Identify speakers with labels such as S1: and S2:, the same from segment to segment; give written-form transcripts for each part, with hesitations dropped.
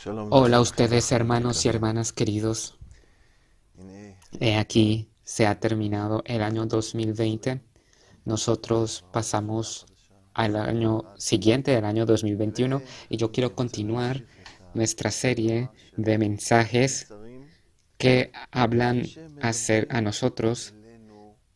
S1: Hola a ustedes, hermanos y hermanas queridos. He aquí, se ha terminado el año 2020. Nosotros pasamos al año siguiente, el año 2021, y yo quiero continuar nuestra serie de mensajes que hablan a nosotros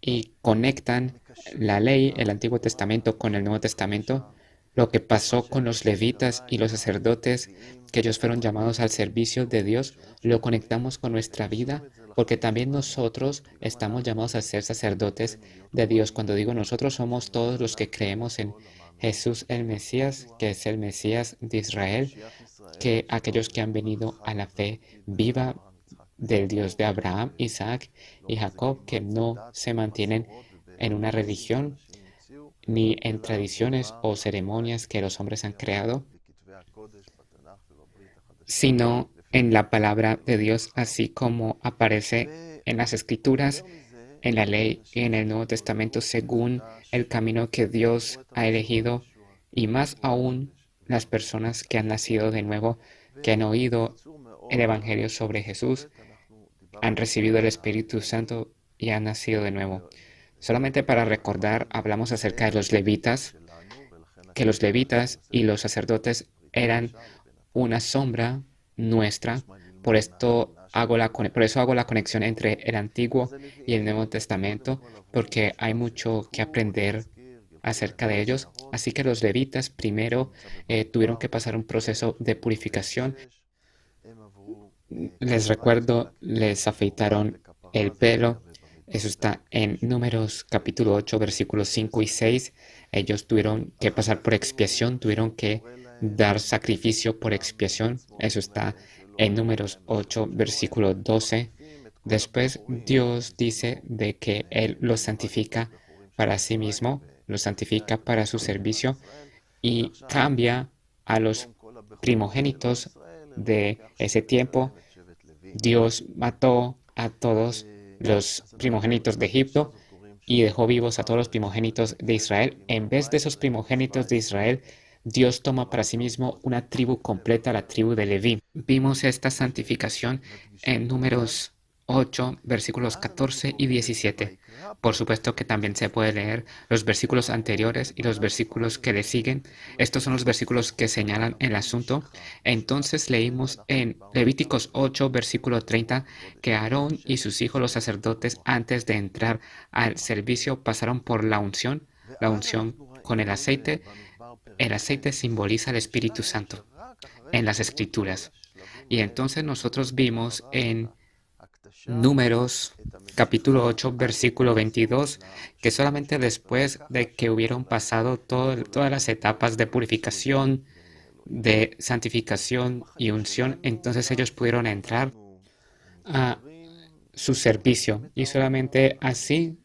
S1: y conectan la ley, el Antiguo Testamento con el Nuevo Testamento, lo que pasó con los levitas y los sacerdotes, que ellos fueron llamados al servicio de Dios, lo conectamos con nuestra vida, porque también nosotros estamos llamados a ser sacerdotes de Dios. Cuando digo nosotros, somos todos los que creemos en Jesús el Mesías, que es el Mesías de Israel, que aquellos que han venido a la fe viva del Dios de Abraham, Isaac y Jacob, que no se mantienen en una religión ni en tradiciones o ceremonias que los hombres han creado, sino en la palabra de Dios, así como aparece en las Escrituras, en la ley y en el Nuevo Testamento, según el camino que Dios ha elegido, y más aún las personas que han nacido de nuevo, que han oído el Evangelio sobre Jesús, han recibido el Espíritu Santo y han nacido de nuevo. Solamente para recordar, hablamos acerca de los levitas, que los levitas y los sacerdotes eran una sombra nuestra. Por eso hago la conexión entre el Antiguo y el Nuevo Testamento, porque hay mucho que aprender acerca de ellos. Así que los levitas primero tuvieron que pasar un proceso de purificación. Les recuerdo, les afeitaron el pelo. Eso está en Números capítulo 8, versículos 5 y 6. Ellos tuvieron que pasar por expiación, tuvieron que dar sacrificio por expiación. Eso está en Números 8, versículo 12. Después Dios dice de que Él los santifica para sí mismo, los santifica para su servicio y cambia a los primogénitos de ese tiempo. Dios mató a todos los primogénitos de Egipto y dejó vivos a todos los primogénitos de Israel. En vez de esos primogénitos de Israel, Dios toma para sí mismo una tribu completa, la tribu de Leví. Vimos esta santificación en Números 8, versículos 14 y 17. Por supuesto que también se puede leer los versículos anteriores y los versículos que le siguen. Estos son los versículos que señalan el asunto. Entonces leímos en Levíticos 8, versículo 30, que Aarón y sus hijos los sacerdotes, antes de entrar al servicio, pasaron por la unción con el aceite. El aceite simboliza el Espíritu Santo en las Escrituras. Y entonces nosotros vimos en Números capítulo 8, versículo 22, que solamente después de que hubieron pasado todas las etapas de purificación, de santificación y unción, entonces ellos pudieron entrar a su servicio y solamente así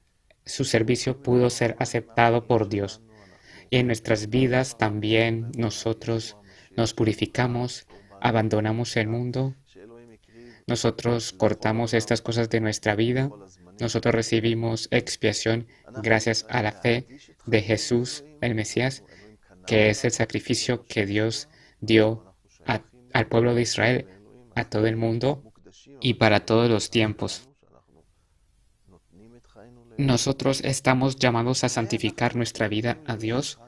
S1: su servicio pudo ser aceptado por Dios. Y en nuestras vidas también nosotros nos purificamos, abandonamos el mundo, nosotros cortamos estas cosas de nuestra vida, nosotros recibimos expiación gracias a la fe de Jesús, el Mesías, que es el sacrificio que Dios dio al pueblo de Israel, a todo el mundo y para todos los tiempos. Nosotros estamos llamados a santificar nuestra vida a Dios.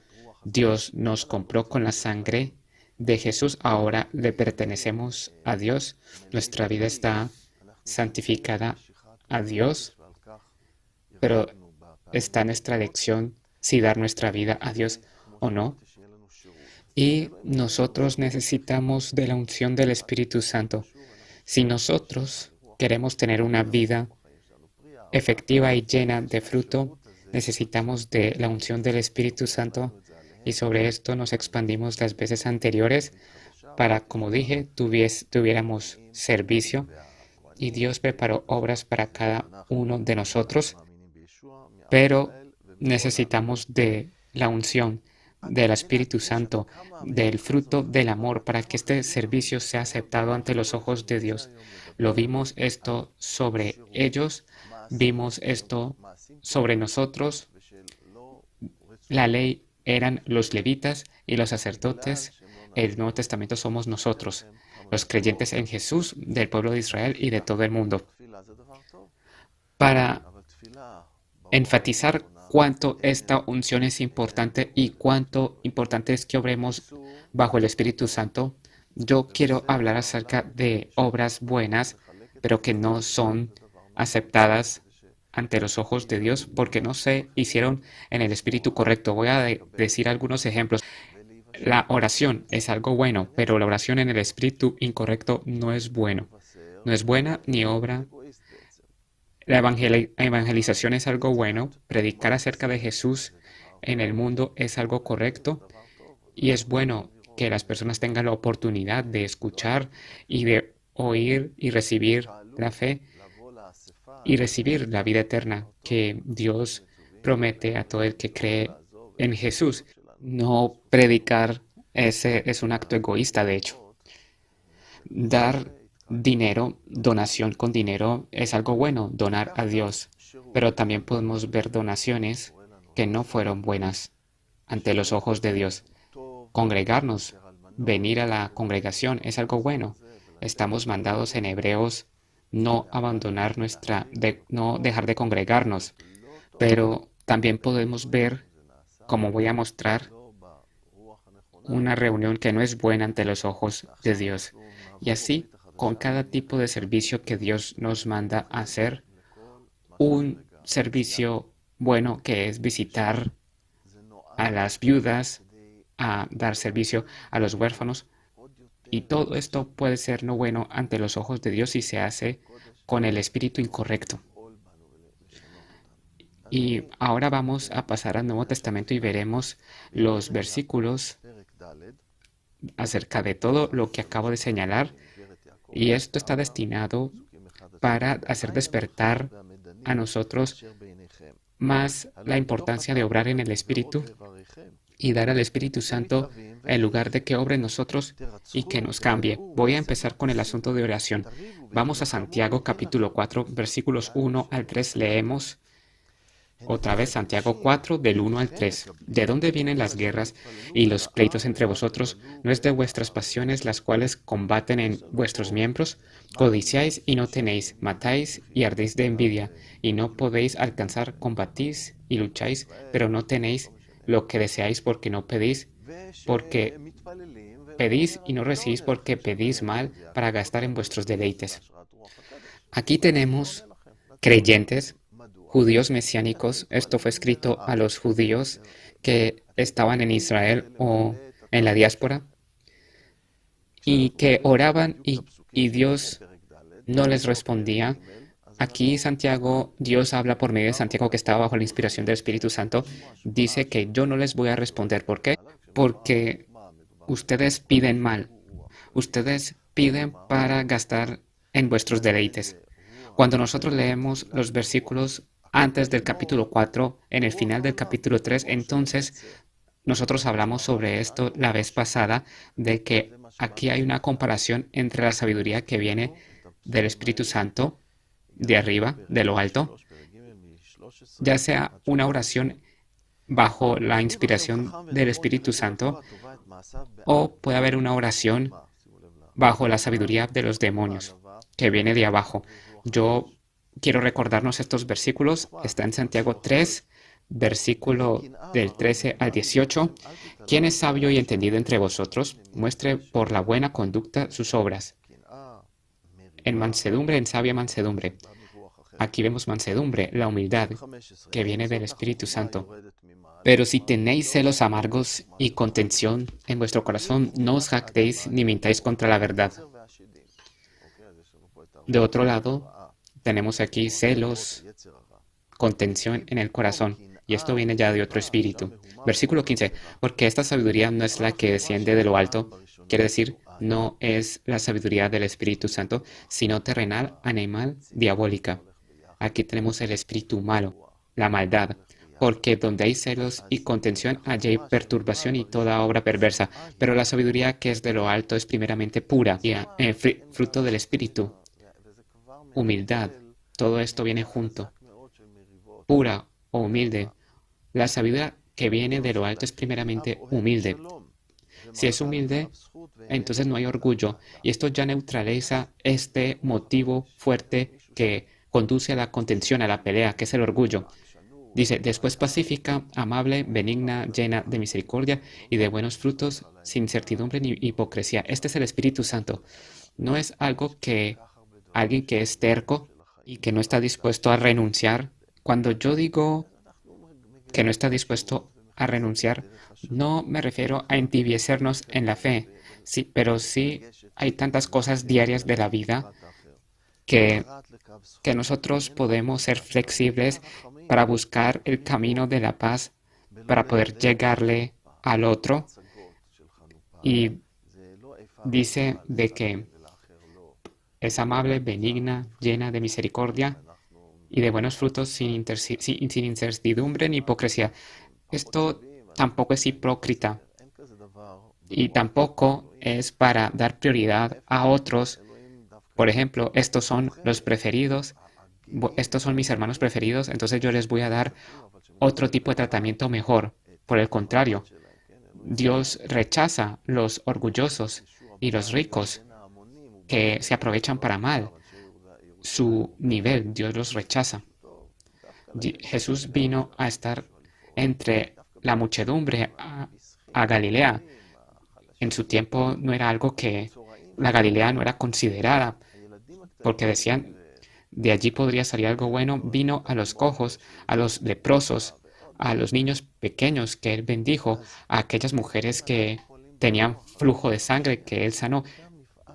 S1: Dios nos compró con la sangre de Jesús. Ahora le pertenecemos a Dios. Nuestra vida está santificada a Dios, pero está en nuestra elección si dar nuestra vida a Dios o no. Y nosotros necesitamos de la unción del Espíritu Santo. Si nosotros queremos tener una vida efectiva y llena de fruto, necesitamos de la unción del Espíritu Santo, y sobre esto nos expandimos las veces anteriores para, como dije, tuviéramos servicio, y Dios preparó obras para cada uno de nosotros, pero necesitamos de la unción del Espíritu Santo, del fruto del amor, para que este servicio sea aceptado ante los ojos de Dios. Lo vimos esto sobre ellos, vimos esto sobre nosotros. La ley eran los levitas y los sacerdotes, El Nuevo Testamento somos nosotros, los creyentes en Jesús, del pueblo de Israel y de todo el mundo. Para enfatizar cuánto esta unción es importante y cuánto importante es que obremos bajo el Espíritu Santo, yo quiero hablar acerca de obras buenas, pero que no son aceptadas ante los ojos de Dios porque no se hicieron en el espíritu correcto. Voy a decir algunos ejemplos. La oración es algo bueno, pero la oración en el espíritu incorrecto no es bueno. No es buena ni obra. La evangelización es algo bueno, predicar acerca de Jesús en el mundo es algo correcto y es bueno que las personas tengan la oportunidad de escuchar y de oír y recibir la fe y recibir la vida eterna que Dios promete a todo el que cree en Jesús. No predicar ese es un acto egoísta, de hecho. Dar dinero, donación con dinero es algo bueno, donar a Dios, pero también podemos ver donaciones que no fueron buenas ante los ojos de Dios. Congregarnos, venir a la congregación es algo bueno. Estamos mandados en Hebreos no abandonar no dejar de congregarnos, pero también podemos ver, como voy a mostrar, una reunión que no es buena ante los ojos de Dios. Y así, con cada tipo de servicio que Dios nos manda a hacer, un servicio bueno que es visitar a las viudas, a dar servicio a los huérfanos, y todo esto puede ser no bueno ante los ojos de Dios si se hace con el espíritu incorrecto. Y ahora vamos a pasar al Nuevo Testamento y veremos los versículos acerca de todo lo que acabo de señalar. Y esto está destinado para hacer despertar a nosotros más la importancia de obrar en el Espíritu y dar al Espíritu Santo el lugar de que obre en nosotros y que nos cambie. Voy a empezar con el asunto de oración. Vamos a Santiago capítulo 4, versículos 1 al 3. Leemos otra vez Santiago 4, del 1 al 3. ¿De dónde vienen las guerras y los pleitos entre vosotros? ¿No es de vuestras pasiones las cuales combaten en vuestros miembros? Codiciáis y no tenéis, matáis y ardéis de envidia, y no podéis alcanzar, combatís y lucháis, pero no tenéis lo que deseáis porque no pedís, porque pedís y no recibís porque pedís mal para gastar en vuestros deleites. Aquí tenemos creyentes, judíos mesiánicos. Esto fue escrito a los judíos que estaban en Israel o en la diáspora y que oraban y Dios no les respondía. Aquí Santiago, Dios habla por medio de Santiago que estaba bajo la inspiración del Espíritu Santo. Dice que yo no les voy a responder. ¿Por qué? Porque ustedes piden mal. Ustedes piden para gastar en vuestros deleites. Cuando nosotros leemos los versículos antes del capítulo 4, en el final del capítulo 3, entonces nosotros hablamos sobre esto la vez pasada, de que aquí hay una comparación entre la sabiduría que viene del Espíritu Santo, de arriba, de lo alto, ya sea una oración bajo la inspiración del Espíritu Santo, o puede haber una oración bajo la sabiduría de los demonios, que viene de abajo. Yo quiero recordarnos estos versículos. Está en Santiago 3, versículo del 13 al 18. ¿Quién es sabio y entendido entre vosotros? Muestre por la buena conducta sus obras. En mansedumbre, en sabia mansedumbre. Aquí vemos mansedumbre, la humildad, que viene del Espíritu Santo. Pero si tenéis celos amargos y contención en vuestro corazón, no os jactéis ni mintáis contra la verdad. De otro lado, tenemos aquí celos, contención en el corazón, y esto viene ya de otro espíritu. Versículo 15, porque esta sabiduría no es la que desciende de lo alto, quiere decir, no es la sabiduría del Espíritu Santo, sino terrenal, animal, diabólica. Aquí tenemos el espíritu malo, la maldad, porque donde hay celos y contención, allí hay perturbación y toda obra perversa. Pero la sabiduría que es de lo alto es primeramente pura, y fruto del espíritu, humildad. Todo esto viene junto. Pura o humilde. La sabiduría que viene de lo alto es primeramente humilde. Si es humilde, entonces no hay orgullo. Y esto ya neutraliza este motivo fuerte que conduce a la contención, a la pelea, que es el orgullo. Dice, después pacífica, amable, benigna, llena de misericordia y de buenos frutos, sin incertidumbre ni hipocresía. Este es el Espíritu Santo. No es algo que alguien que es terco y que no está dispuesto a renunciar. Cuando yo digo que no está dispuesto a renunciar, no me refiero a entibiecernos en la fe, sí, pero sí hay tantas cosas diarias de la vida que, que nosotros podemos ser flexibles para buscar el camino de la paz, para poder llegarle al otro. Y dice de que es amable, benigna, llena de misericordia y de buenos frutos sin incertidumbre ni hipocresía. Esto tampoco es hipócrita y tampoco es para dar prioridad a otros. Por ejemplo, estos son los preferidos, estos son mis hermanos preferidos, entonces yo les voy a dar otro tipo de tratamiento mejor. Por el contrario, Dios rechaza los orgullosos y los ricos que se aprovechan para mal. Su nivel, Dios los rechaza. Jesús vino a estar entre la muchedumbre a Galilea. En su tiempo no era algo que la Galilea no era considerada, porque decían, de allí podría salir algo bueno. Vino a los cojos, a los leprosos, a los niños pequeños que él bendijo, a aquellas mujeres que tenían flujo de sangre que él sanó,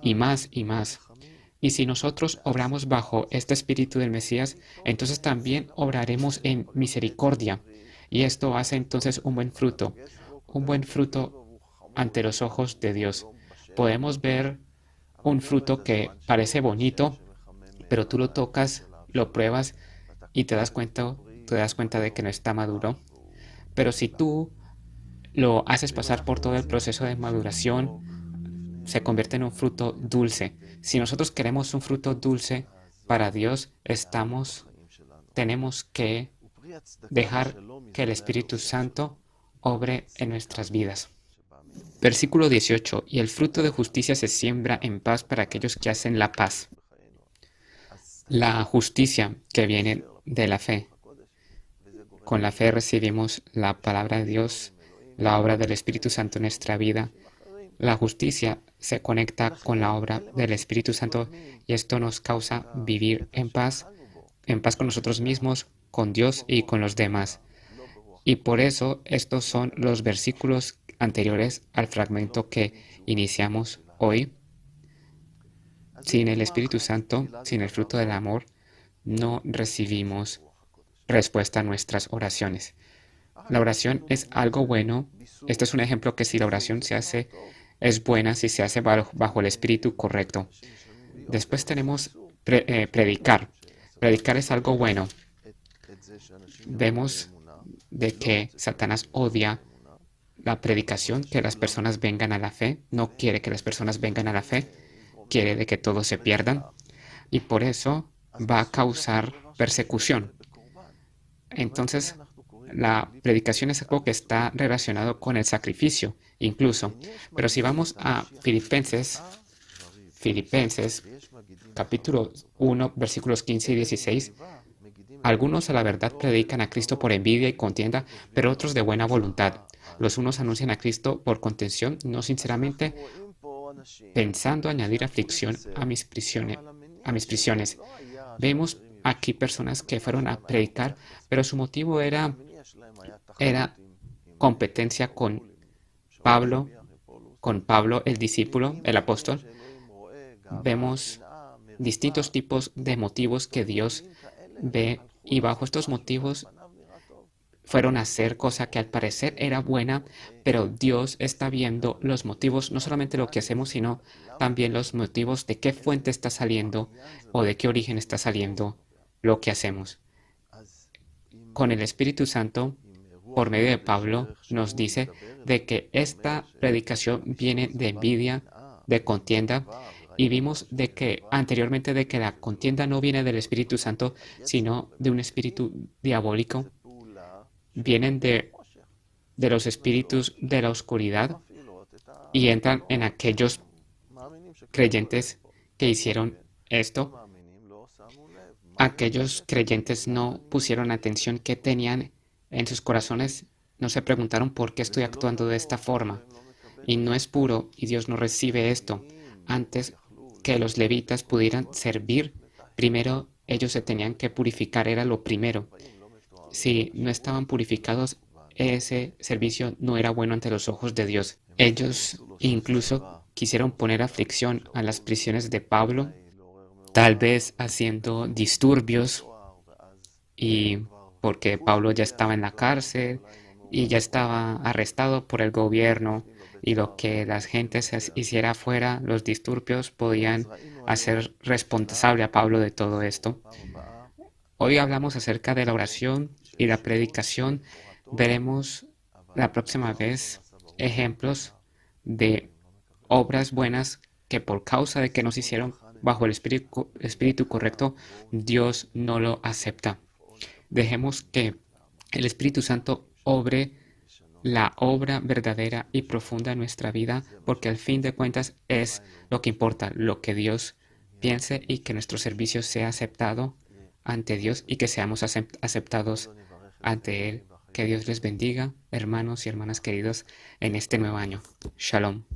S1: y más y más. Y si nosotros obramos bajo este espíritu del Mesías, entonces también obraremos en misericordia. Y esto hace entonces un buen fruto ante los ojos de Dios. Podemos ver un fruto que parece bonito, pero tú lo tocas, lo pruebas y te das cuenta de que no está maduro. Pero si tú lo haces pasar por todo el proceso de maduración, se convierte en un fruto dulce. Si nosotros queremos un fruto dulce para Dios, tenemos que dejar que el Espíritu Santo obre en nuestras vidas. Versículo 18. Y el fruto de justicia se siembra en paz para aquellos que hacen la paz. La justicia que viene de la fe. Con la fe recibimos la palabra de Dios, la obra del Espíritu Santo en nuestra vida. La justicia se conecta con la obra del Espíritu Santo y esto nos causa vivir en paz con nosotros mismos, con Dios y con los demás. Y por eso estos son los versículos anteriores al fragmento que iniciamos hoy. Sin el Espíritu Santo, sin el fruto del amor, no recibimos respuesta a nuestras oraciones. La oración es algo bueno. Este es un ejemplo que si la oración es buena si se hace bajo el espíritu correcto. Después tenemos predicar. Predicar es algo bueno. Vemos de que Satanás odia la predicación, que las personas vengan a la fe. No quiere que las personas vengan a la fe. Quiere de que todos se pierdan. Y por eso va a causar persecución. Entonces, la predicación es algo que está relacionado con el sacrificio, incluso. Pero si vamos a Filipenses, capítulo 1, versículos 15 y 16, algunos a la verdad predican a Cristo por envidia y contienda, pero otros de buena voluntad. Los unos anuncian a Cristo por contención, no sinceramente, pensando añadir aflicción a mis prisiones. Vemos aquí personas que fueron a predicar, pero su motivo era competencia con Pablo, el discípulo, el apóstol. Vemos distintos tipos de motivos que Dios ve y bajo estos motivos fueron a hacer cosa que al parecer era buena, pero Dios está viendo los motivos, no solamente lo que hacemos, sino también los motivos de qué fuente está saliendo o de qué origen está saliendo lo que hacemos. Con el Espíritu Santo, por medio de Pablo, nos dice de que esta predicación viene de envidia, de contienda, y vimos de que anteriormente de que la contienda no viene del Espíritu Santo, sino de un espíritu diabólico. Vienen de los espíritus de la oscuridad y entran en aquellos creyentes que hicieron esto. Aquellos creyentes no pusieron atención que tenían en sus corazones, no se preguntaron por qué estoy actuando de esta forma. Y no es puro, y Dios no recibe esto. Antes que los levitas pudieran servir, primero ellos se tenían que purificar, era lo primero. Si no estaban purificados, ese servicio no era bueno ante los ojos de Dios. Ellos incluso quisieron poner aflicción a las prisiones de Pablo, tal vez haciendo disturbios, y porque Pablo ya estaba en la cárcel y ya estaba arrestado por el gobierno, y lo que las gentes hiciera afuera, los disturbios, podían hacer responsable a Pablo de todo esto. Hoy hablamos acerca de la oración y la predicación. Veremos la próxima vez ejemplos de obras buenas que por causa de que nos hicieron bajo el espíritu correcto, Dios no lo acepta. Dejemos que el Espíritu Santo obre la obra verdadera y profunda en nuestra vida, porque al fin de cuentas es lo que importa, lo que Dios piense, y que nuestro servicio sea aceptado ante Dios y que seamos aceptados ante Él. Que Dios les bendiga, hermanos y hermanas queridos, en este nuevo año. Shalom.